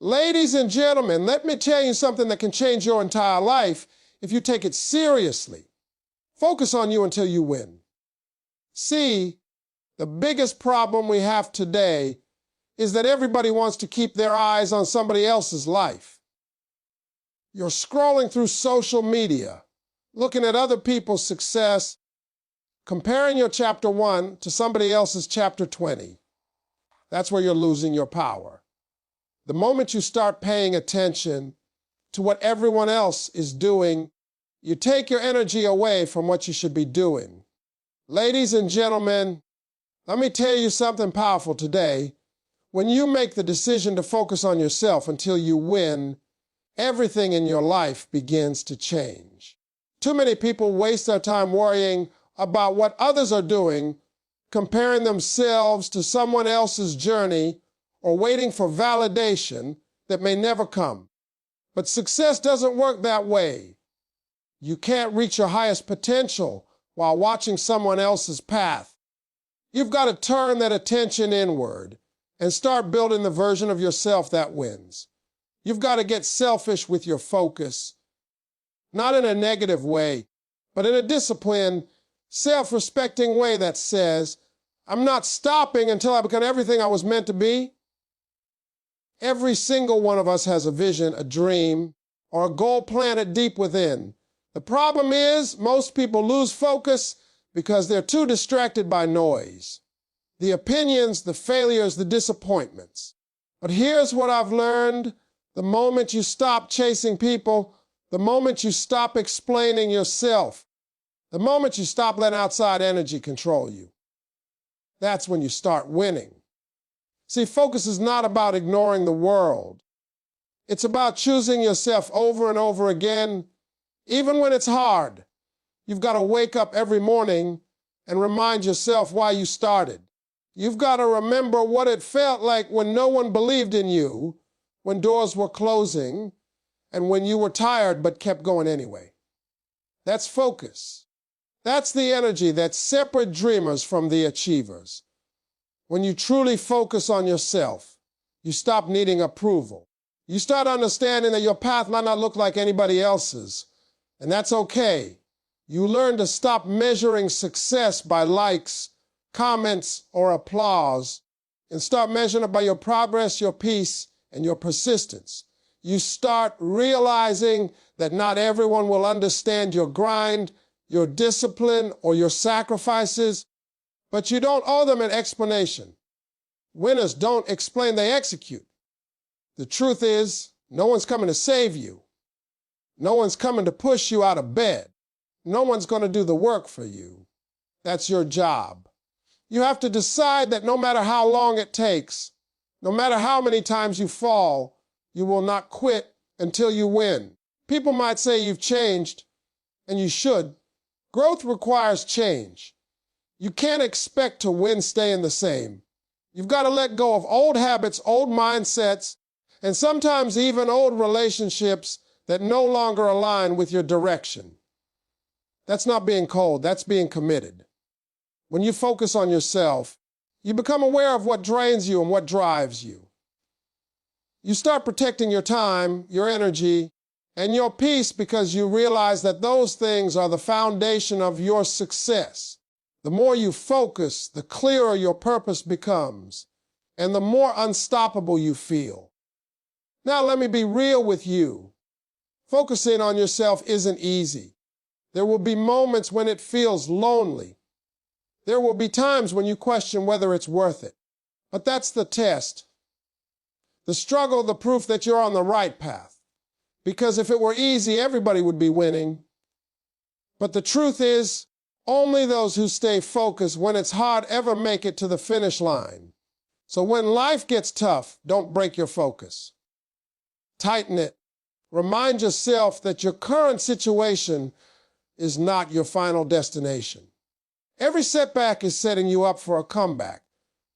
Ladies and gentlemen, let me tell you something that can change your entire life if you take it seriously. Focus on you until you win. See, the biggest problem we have today is that everybody wants to keep their eyes on somebody else's life. You're scrolling through social media, looking at other people's success, comparing your chapter 1 to somebody else's chapter 20. That's where you're losing your power. The moment you start paying attention to what everyone else is doing, you take your energy away from what you should be doing. Ladies and gentlemen, let me tell you something powerful today. When you make the decision to focus on yourself until you win, everything in your life begins to change. Too many people waste their time worrying about what others are doing, comparing themselves to someone else's journey, or waiting for validation that may never come. But success doesn't work that way. You can't reach your highest potential while watching someone else's path. You've got to turn that attention inward and start building the version of yourself that wins. You've got to get selfish with your focus, not in a negative way, but in a disciplined, self-respecting way that says, I'm not stopping until I become everything I was meant to be. Every single one of us has a vision, a dream, or a goal planted deep within. The problem is most people lose focus because they're too distracted by noise, the opinions, the failures, the disappointments. But here's what I've learned. The moment you stop chasing people, the moment you stop explaining yourself, the moment you stop letting outside energy control you, that's when you start winning. See, focus is not about ignoring the world. It's about choosing yourself over and over again, even when it's hard. You've got to wake up every morning and remind yourself why you started. You've got to remember what it felt like when no one believed in you, when doors were closing, and when you were tired but kept going anyway. That's focus. That's the energy that separates dreamers from the achievers. When you truly focus on yourself, you stop needing approval. You start understanding that your path might not look like anybody else's, and that's okay. You learn to stop measuring success by likes, comments, or applause, and start measuring it by your progress, your peace, and your persistence. You start realizing that not everyone will understand your grind, your discipline, or your sacrifices, but you don't owe them an explanation. Winners don't explain, they execute. The truth is, no one's coming to save you. No one's coming to push you out of bed. No one's going to do the work for you. That's your job. You have to decide that no matter how long it takes, no matter how many times you fall, you will not quit until you win. People might say you've changed, and you should. Growth requires change. You can't expect to win staying the same. You've got to let go of old habits, old mindsets, and sometimes even old relationships that no longer align with your direction. That's not being cold, that's being committed. When you focus on yourself, you become aware of what drains you and what drives you. You start protecting your time, your energy, and your peace because you realize that those things are the foundation of your success. The more you focus, the clearer your purpose becomes, and the more unstoppable you feel. Now let me be real with you. Focusing on yourself isn't easy. There will be moments when it feels lonely. There will be times when you question whether it's worth it. But that's the test. The struggle, the proof that you're on the right path. Because if it were easy, everybody would be winning. But the truth is, only those who stay focused when it's hard ever make it to the finish line. So when life gets tough, don't break your focus. Tighten it. Remind yourself that your current situation is not your final destination. Every setback is setting you up for a comeback.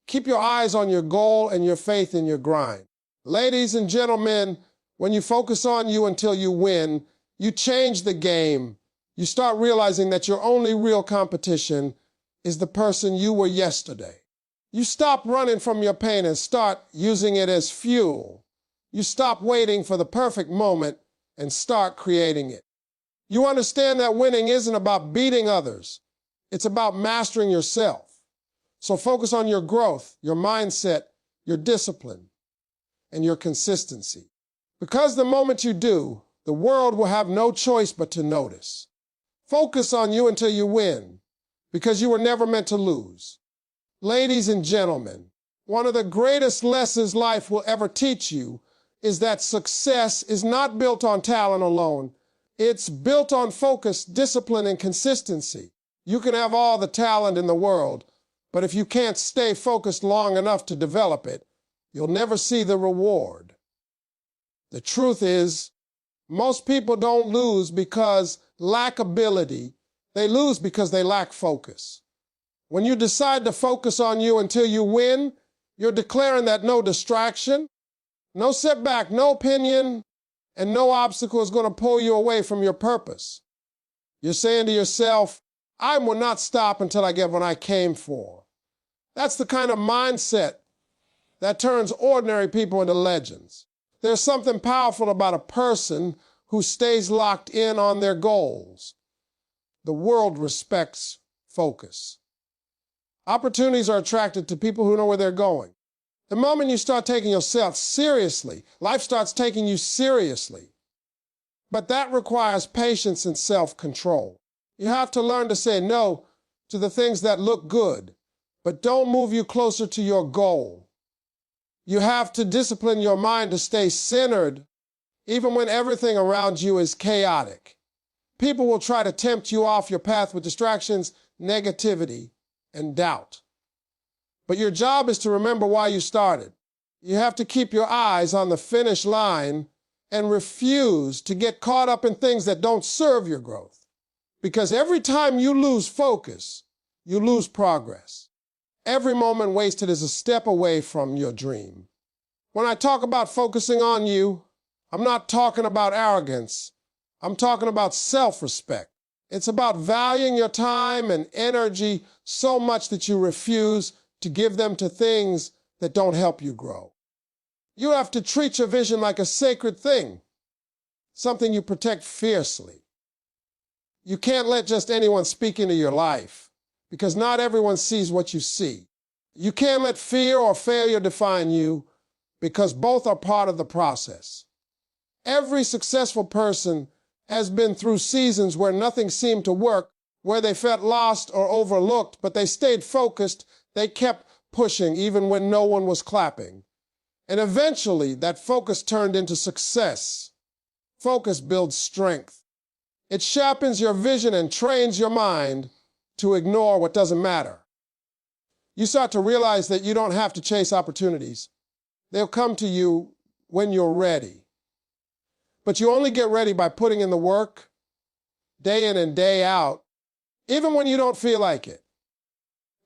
Keep your eyes on your goal and your faith in your grind. Ladies and gentlemen, when you focus on you until you win, you change the game. You start realizing that your only real competition is the person you were yesterday. You stop running from your pain and start using it as fuel. You stop waiting for the perfect moment and start creating it. You understand that winning isn't about beating others. It's about mastering yourself. So focus on your growth, your mindset, your discipline, and your consistency. Because the moment you do, the world will have no choice but to notice. Focus on you until you win, because you were never meant to lose. Ladies and gentlemen, one of the greatest lessons life will ever teach you is that success is not built on talent alone. It's built on focus, discipline, and consistency. You can have all the talent in the world, but if you can't stay focused long enough to develop it, you'll never see the reward. The truth is, most people don't lose because lack ability. They lose because they lack focus. When you decide to focus on you until you win, you're declaring that no distraction, no setback, no opinion, and no obstacle is going to pull you away from your purpose. You're saying to yourself, I will not stop until I get what I came for. That's the kind of mindset that turns ordinary people into legends. There's something powerful about a person who stays locked in on their goals. The world respects focus. Opportunities are attracted to people who know where they're going. The moment you start taking yourself seriously, life starts taking you seriously. But that requires patience and self-control. You have to learn to say no to the things that look good, but don't move you closer to your goal. You have to discipline your mind to stay centered, even when everything around you is chaotic. People will try to tempt you off your path with distractions, negativity, and doubt. But your job is to remember why you started. You have to keep your eyes on the finish line and refuse to get caught up in things that don't serve your growth. Because every time you lose focus, you lose progress. Every moment wasted is a step away from your dream. When I talk about focusing on you, I'm not talking about arrogance. I'm talking about self-respect. It's about valuing your time and energy so much that you refuse to give them to things that don't help you grow. You have to treat your vision like a sacred thing, something you protect fiercely. You can't let just anyone speak into your life, because not everyone sees what you see. You can't let fear or failure define you, because both are part of the process. Every successful person has been through seasons where nothing seemed to work, where they felt lost or overlooked, but they stayed focused. They kept pushing even when no one was clapping. And eventually, that focus turned into success. Focus builds strength. It sharpens your vision and trains your mind to ignore what doesn't matter. You start to realize that you don't have to chase opportunities. They'll come to you when you're ready. But you only get ready by putting in the work, day in and day out, even when you don't feel like it.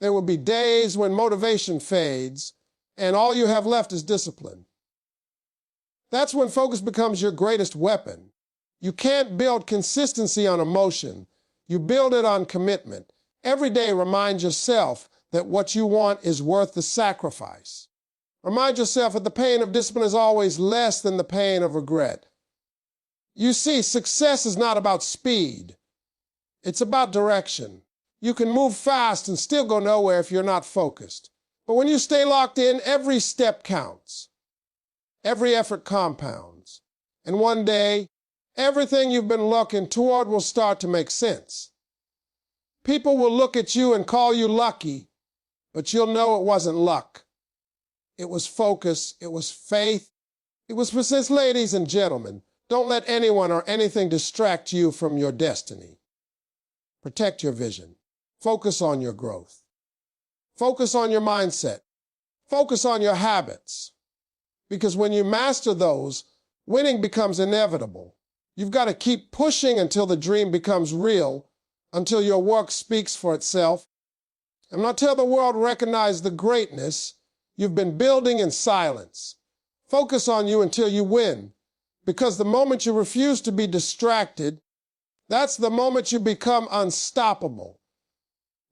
There will be days when motivation fades, and all you have left is discipline. That's when focus becomes your greatest weapon. You can't build consistency on emotion. You build it on commitment. Every day remind yourself that what you want is worth the sacrifice. Remind yourself that the pain of discipline is always less than the pain of regret. You see, success is not about speed. It's about direction. You can move fast and still go nowhere if you're not focused. But when you stay locked in, every step counts. Every effort compounds. And one day, everything you've been looking toward will start to make sense. People will look at you and call you lucky, but you'll know it wasn't luck. It was focus. It was faith. It was persistence. Ladies and gentlemen, don't let anyone or anything distract you from your destiny. Protect your vision. Focus on your growth. Focus on your mindset. Focus on your habits. Because when you master those, winning becomes inevitable. You've got to keep pushing until the dream becomes real, until your work speaks for itself, and until the world recognizes the greatness you've been building in silence. Focus on you until you win, because the moment you refuse to be distracted, that's the moment you become unstoppable.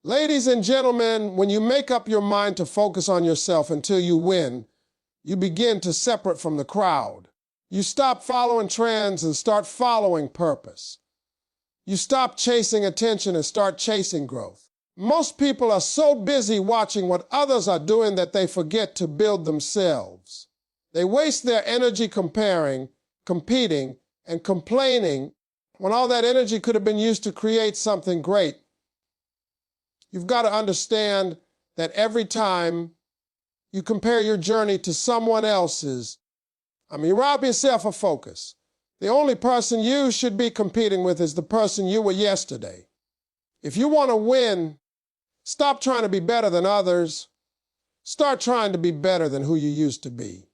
Ladies and gentlemen, when you make up your mind to focus on yourself until you win, You begin to separate from the crowd. You stop following trends and start following purpose. You stop chasing attention and start chasing growth. Most people are so busy watching what others are doing that they forget to build themselves. They waste their energy comparing, competing, and complaining when all that energy could have been used to create something great. You've got to understand that every time you compare your journey to someone else's, you rob yourself of focus. The only person you should be competing with is the person you were yesterday. If you want to win, stop trying to be better than others. Start trying to be better than who you used to be.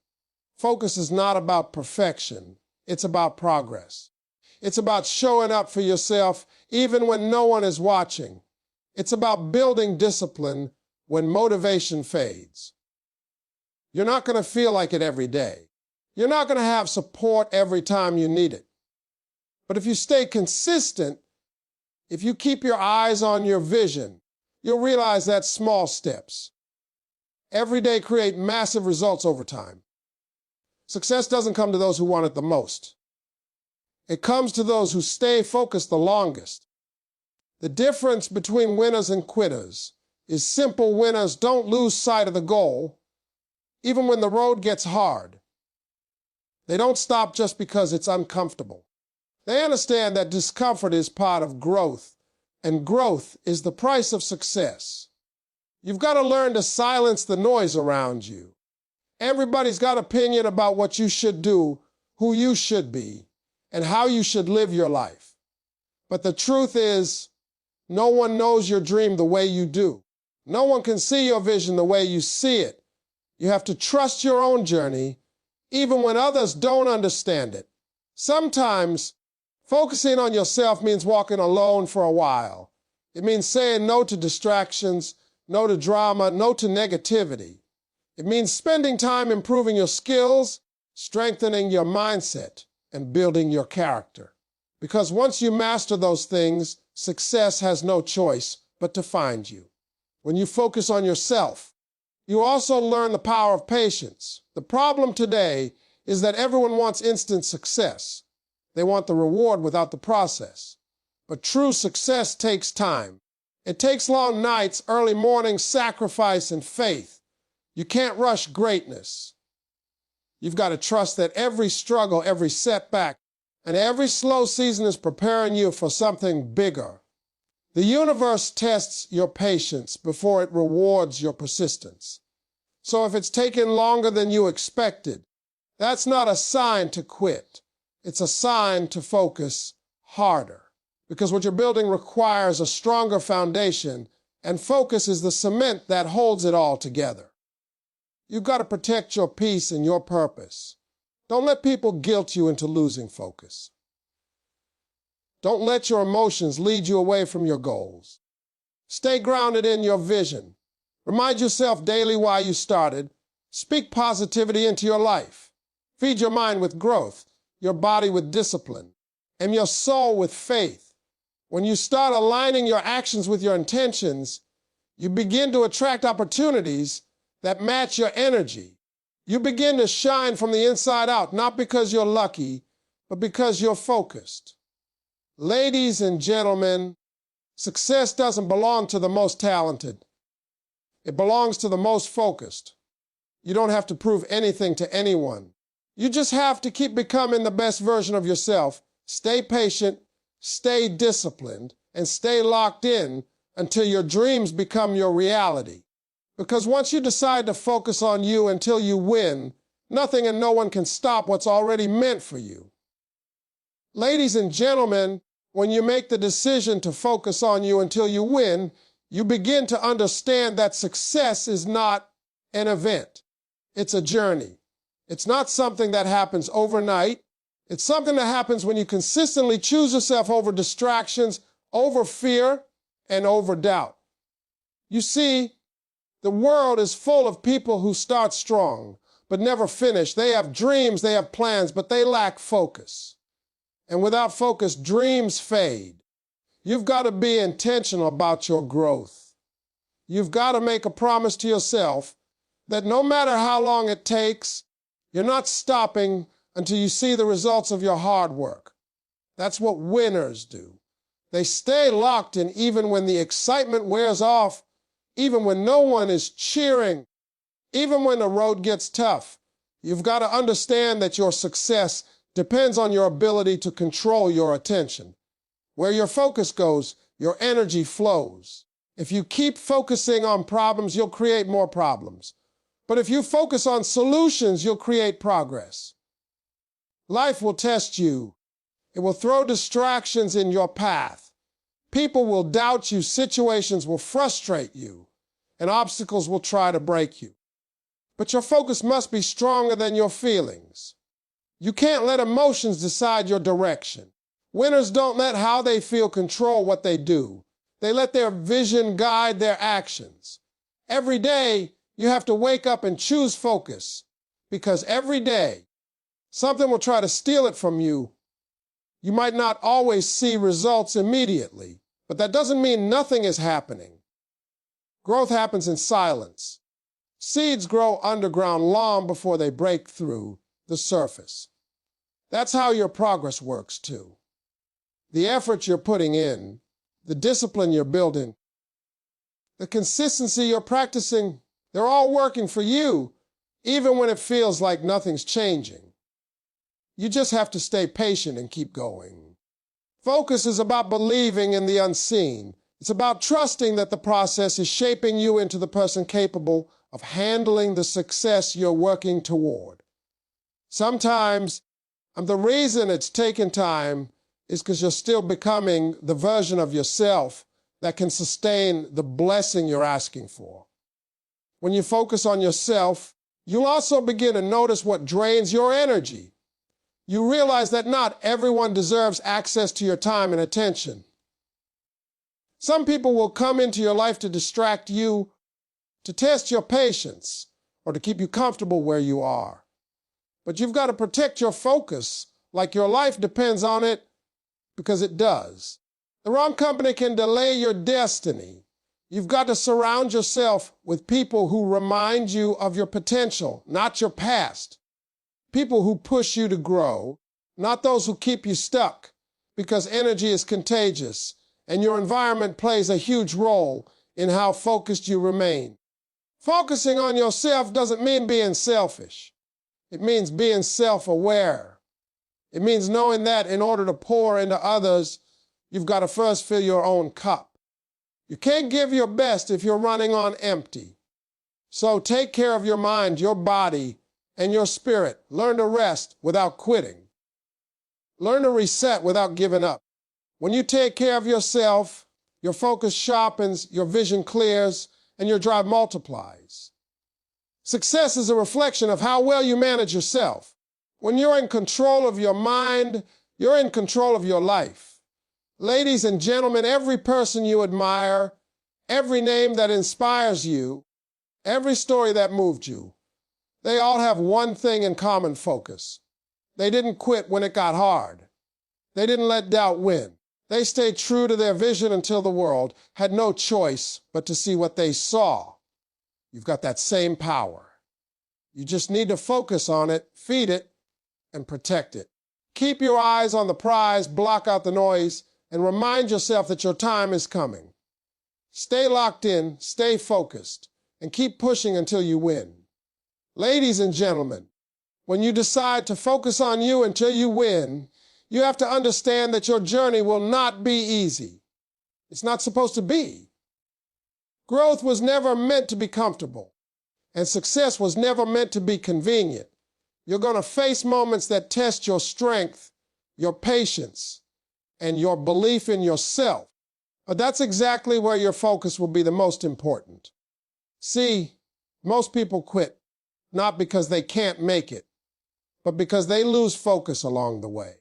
Focus is not about perfection. It's about progress. It's about showing up for yourself even when no one is watching. It's about building discipline when motivation fades. You're not going to feel like it every day. You're not going to have support every time you need it. But if you stay consistent, if you keep your eyes on your vision, you'll realize that small steps every day create massive results over time. Success doesn't come to those who want it the most. It comes to those who stay focused the longest. The difference between winners and quitters is simple. Winners don't lose sight of the goal, even when the road gets hard. They don't stop just because it's uncomfortable. They understand that discomfort is part of growth, and growth is the price of success. You've got to learn to silence the noise around you. Everybody's got an opinion about what you should do, who you should be, and how you should live your life. But the truth is, no one knows your dream the way you do. No one can see your vision the way you see it. You have to trust your own journey, even when others don't understand it. Sometimes, focusing on yourself means walking alone for a while. It means saying no to distractions, no to drama, no to negativity. It means spending time improving your skills, strengthening your mindset, and building your character. Because once you master those things, success has no choice but to find you. When you focus on yourself, you also learn the power of patience. The problem today is that everyone wants instant success. They want the reward without the process. But true success takes time. It takes long nights, early mornings, sacrifice, and faith. You can't rush greatness. You've got to trust that every struggle, every setback, and every slow season is preparing you for something bigger. The universe tests your patience before it rewards your persistence. So if it's taken longer than you expected, that's not a sign to quit. It's a sign to focus harder. Because what you're building requires a stronger foundation, and focus is the cement that holds it all together. You've got to protect your peace and your purpose. Don't let people guilt you into losing focus. Don't let your emotions lead you away from your goals. Stay grounded in your vision. Remind yourself daily why you started. Speak positivity into your life. Feed your mind with growth, your body with discipline, and your soul with faith. When you start aligning your actions with your intentions, you begin to attract opportunities that match your energy. You begin to shine from the inside out, not because you're lucky, but because you're focused. Ladies and gentlemen, success doesn't belong to the most talented. It belongs to the most focused. You don't have to prove anything to anyone. You just have to keep becoming the best version of yourself. Stay patient, stay disciplined, and stay locked in until your dreams become your reality. Because once you decide to focus on you until you win, nothing and no one can stop what's already meant for you. Ladies and gentlemen, when you make the decision to focus on you until you win, you begin to understand that success is not an event. It's a journey. It's not something that happens overnight. It's something that happens when you consistently choose yourself over distractions, over fear, and over doubt. You see, the world is full of people who start strong, but never finish. They have dreams, they have plans, but they lack focus. And without focus, dreams fade. You've got to be intentional about your growth. You've got to make a promise to yourself that no matter how long it takes, you're not stopping until you see the results of your hard work. That's what winners do. They stay locked in even when the excitement wears off, even when no one is cheering, even when the road gets tough. You've got to understand that your success depends on your ability to control your attention. Where your focus goes, your energy flows. If you keep focusing on problems, you'll create more problems. But if you focus on solutions, you'll create progress. Life will test you. It will throw distractions in your path. People will doubt you, situations will frustrate you, and obstacles will try to break you. But your focus must be stronger than your feelings. You can't let emotions decide your direction. Winners don't let how they feel control what they do. They let their vision guide their actions. Every day, you have to wake up and choose focus, because every day, something will try to steal it from you. You might not always see results immediately, but that doesn't mean nothing is happening. Growth happens in silence. Seeds grow underground long before they break through the surface. That's how your progress works too. The effort you're putting in, the discipline you're building, the consistency you're practicing, they're all working for you, even when it feels like nothing's changing. You just have to stay patient and keep going. Focus is about believing in the unseen. It's about trusting that the process is shaping you into the person capable of handling the success you're working toward. Sometimes, the reason it's taken time is because you're still becoming the version of yourself that can sustain the blessing you're asking for. When you focus on yourself, you'll also begin to notice what drains your energy. You realize that not everyone deserves access to your time and attention. Some people will come into your life to distract you, to test your patience, or to keep you comfortable where you are. But you've got to protect your focus like your life depends on it, because it does. The wrong company can delay your destiny. You've got to surround yourself with people who remind you of your potential, not your past. People who push you to grow, not those who keep you stuck, because energy is contagious, and your environment plays a huge role in how focused you remain. Focusing on yourself doesn't mean being selfish. It means being self-aware. It means knowing that in order to pour into others, you've got to first fill your own cup. You can't give your best if you're running on empty. So take care of your mind, your body, and your spirit. Learn to rest without quitting. Learn to reset without giving up. When you take care of yourself, your focus sharpens, your vision clears, and your drive multiplies. Success is a reflection of how well you manage yourself. When you're in control of your mind, you're in control of your life. Ladies and gentlemen, every person you admire, every name that inspires you, every story that moved you, they all have one thing in common: focus. They didn't quit when it got hard. They didn't let doubt win. They stayed true to their vision until the world had no choice but to see what they saw. You've got that same power. You just need to focus on it, feed it, and protect it. Keep your eyes on the prize, block out the noise, and remind yourself that your time is coming. Stay locked in, stay focused, and keep pushing until you win. Ladies and gentlemen, when you decide to focus on you until you win, you have to understand that your journey will not be easy. It's not supposed to be. Growth was never meant to be comfortable, and success was never meant to be convenient. You're going to face moments that test your strength, your patience, and your belief in yourself. But that's exactly where your focus will be the most important. See, most people quit, not because they can't make it, but because they lose focus along the way.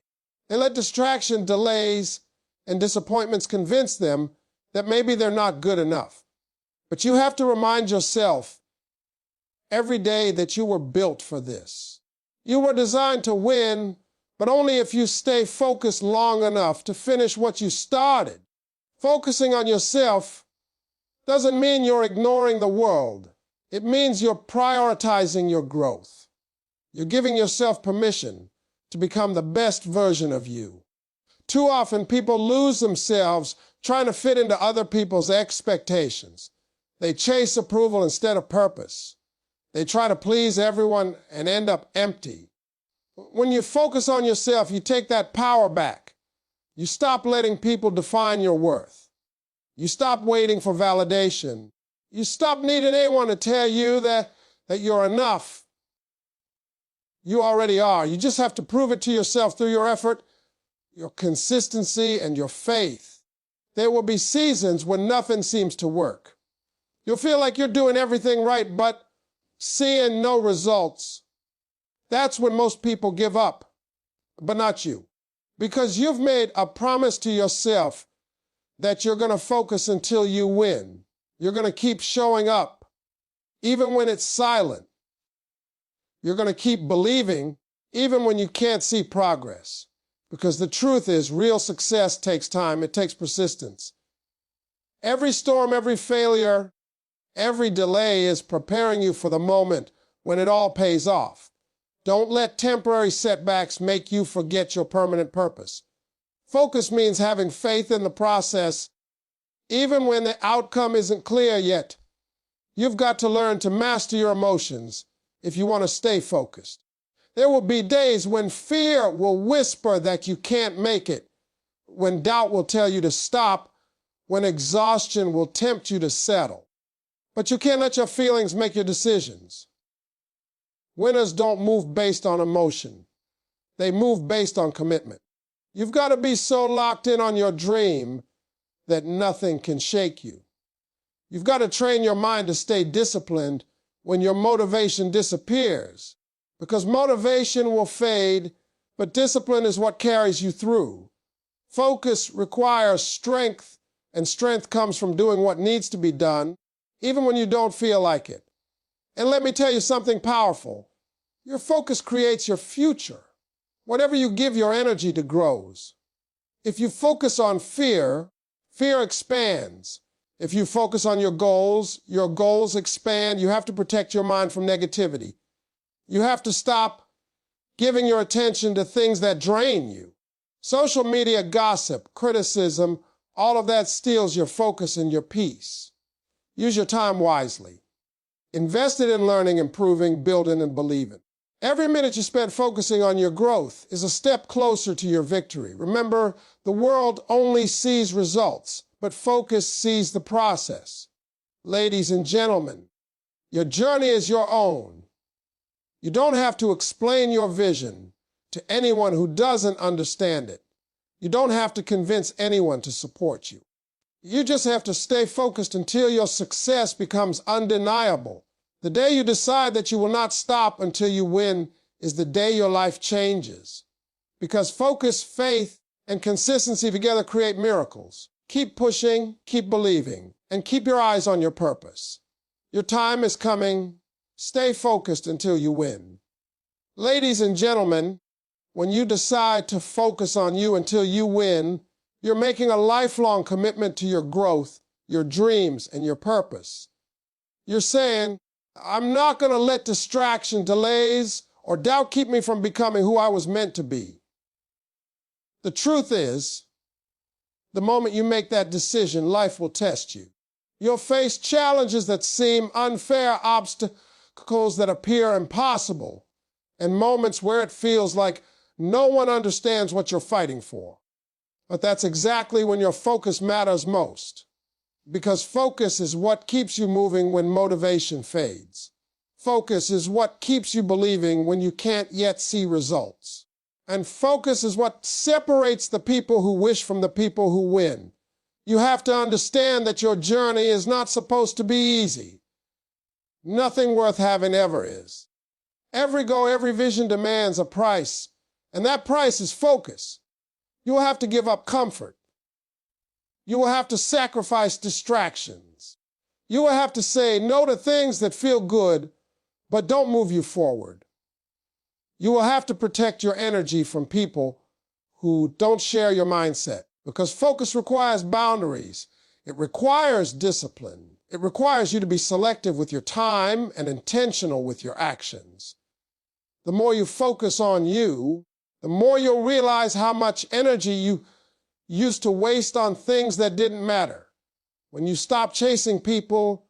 They let distraction, delays, and disappointments convince them that maybe they're not good enough. But you have to remind yourself every day that you were built for this. You were designed to win, but only if you stay focused long enough to finish what you started. Focusing on yourself doesn't mean you're ignoring the world. It means you're prioritizing your growth. You're giving yourself permission to become the best version of you. Too often, people lose themselves trying to fit into other people's expectations. They chase approval instead of purpose. They try to please everyone and end up empty. When you focus on yourself, you take that power back. You stop letting people define your worth. You stop waiting for validation. You stop needing anyone to tell you that you're enough. You already are. You just have to prove it to yourself through your effort, your consistency, and your faith. There will be seasons when nothing seems to work. You'll feel like you're doing everything right, but seeing no results. That's when most people give up, but not you. Because you've made a promise to yourself that you're going to focus until you win. You're going to keep showing up, even when it's silent. You're going to keep believing, even when you can't see progress. Because the truth is, real success takes time. It takes persistence. Every storm, every failure, every delay is preparing you for the moment when it all pays off. Don't let temporary setbacks make you forget your permanent purpose. Focus means having faith in the process, even when the outcome isn't clear yet. You've got to learn to master your emotions if you want to stay focused. There will be days when fear will whisper that you can't make it, when doubt will tell you to stop, when exhaustion will tempt you to settle. But you can't let your feelings make your decisions. Winners don't move based on emotion. They move based on commitment. You've got to be so locked in on your dream that nothing can shake you. You've got to train your mind to stay disciplined when your motivation disappears, because motivation will fade, but discipline is what carries you through. Focus requires strength, and strength comes from doing what needs to be done, even when you don't feel like it. And let me tell you something powerful. Your focus creates your future. Whatever you give your energy to grows. If you focus on fear, fear expands. If you focus on your goals expand. You have to protect your mind from negativity. You have to stop giving your attention to things that drain you. Social media gossip, criticism, all of that steals your focus and your peace. Use your time wisely. Invest it in learning, improving, building, and believing. Every minute you spend focusing on your growth is a step closer to your victory. Remember, the world only sees results, but focus sees the process. Ladies and gentlemen, your journey is your own. You don't have to explain your vision to anyone who doesn't understand it. You don't have to convince anyone to support you. You just have to stay focused until your success becomes undeniable. The day you decide that you will not stop until you win is the day your life changes. Because focus, faith, and consistency together create miracles. Keep pushing, keep believing, and keep your eyes on your purpose. Your time is coming. Stay focused until you win. Ladies and gentlemen, when you decide to focus on you until you win, you're making a lifelong commitment to your growth, your dreams, and your purpose. You're saying, I'm not going to let distraction, delays, or doubt keep me from becoming who I was meant to be. The truth is, the moment you make that decision, life will test you. You'll face challenges that seem unfair, obstacles that appear impossible, and moments where it feels like no one understands what you're fighting for. But that's exactly when your focus matters most. Because focus is what keeps you moving when motivation fades. Focus is what keeps you believing when you can't yet see results. And focus is what separates the people who wish from the people who win. You have to understand that your journey is not supposed to be easy. Nothing worth having ever is. Every goal, every vision demands a price, and that price is focus. You will have to give up comfort. You will have to sacrifice distractions. You will have to say no to things that feel good, but don't move you forward. You will have to protect your energy from people who don't share your mindset, because focus requires boundaries. It requires discipline. It requires you to be selective with your time and intentional with your actions. The more you focus on you, the more you'll realize how much energy you used to waste on things that didn't matter. When you stop chasing people,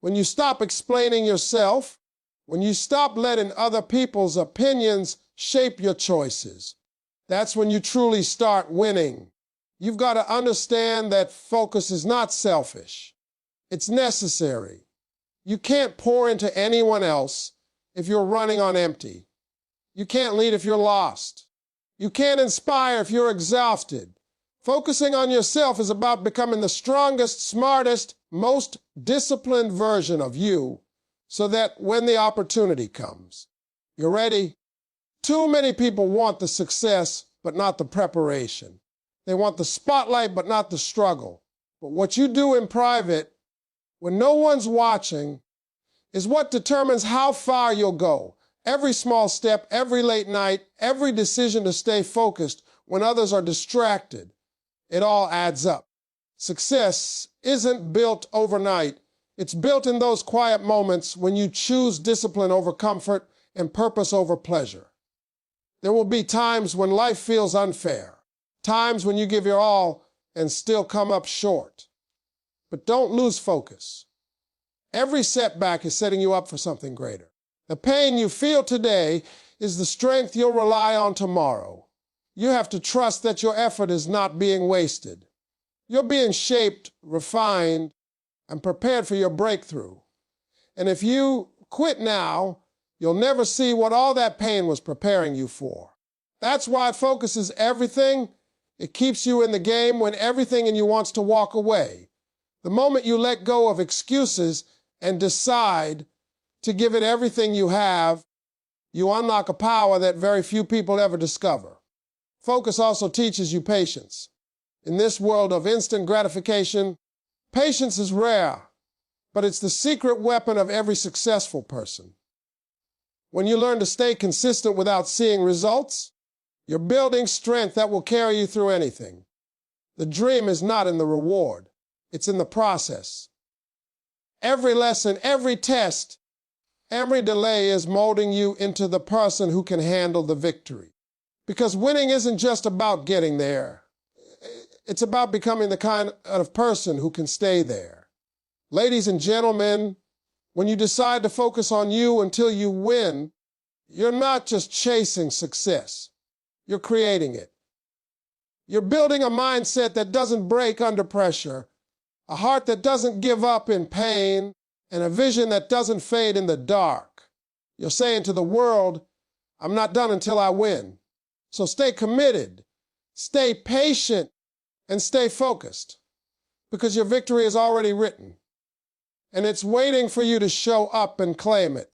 when you stop explaining yourself, when you stop letting other people's opinions shape your choices, that's when you truly start winning. You've got to understand that focus is not selfish. It's necessary. You can't pour into anyone else if you're running on empty. You can't lead if you're lost. You can't inspire if you're exhausted. Focusing on yourself is about becoming the strongest, smartest, most disciplined version of you so that when the opportunity comes, you're ready. Too many people want the success, but not the preparation. They want the spotlight, but not the struggle. But what you do in private, when no one's watching, is what determines how far you'll go. Every small step, every late night, every decision to stay focused when others are distracted, it all adds up. Success isn't built overnight. It's built in those quiet moments when you choose discipline over comfort and purpose over pleasure. There will be times when life feels unfair, times when you give your all and still come up short. But don't lose focus. Every setback is setting you up for something greater. The pain you feel today is the strength you'll rely on tomorrow. You have to trust that your effort is not being wasted. You're being shaped, refined, and prepared for your breakthrough. And if you quit now, you'll never see what all that pain was preparing you for. That's why focus is everything. It keeps you in the game when everything in you wants to walk away. The moment you let go of excuses and decide to give it everything you have, you unlock a power that very few people ever discover. Focus also teaches you patience. In this world of instant gratification, patience is rare, but it's the secret weapon of every successful person. When you learn to stay consistent without seeing results, you're building strength that will carry you through anything. The dream is not in the reward, it's in the process. Every lesson, every test, every delay is molding you into the person who can handle the victory. Because winning isn't just about getting there. It's about becoming the kind of person who can stay there. Ladies and gentlemen, when you decide to focus on you until you win, you're not just chasing success. You're creating it. You're building a mindset that doesn't break under pressure, a heart that doesn't give up in pain, and a vision that doesn't fade in the dark. You're saying to the world, I'm not done until I win. So stay committed, stay patient, and stay focused, because your victory is already written, and it's waiting for you to show up and claim it.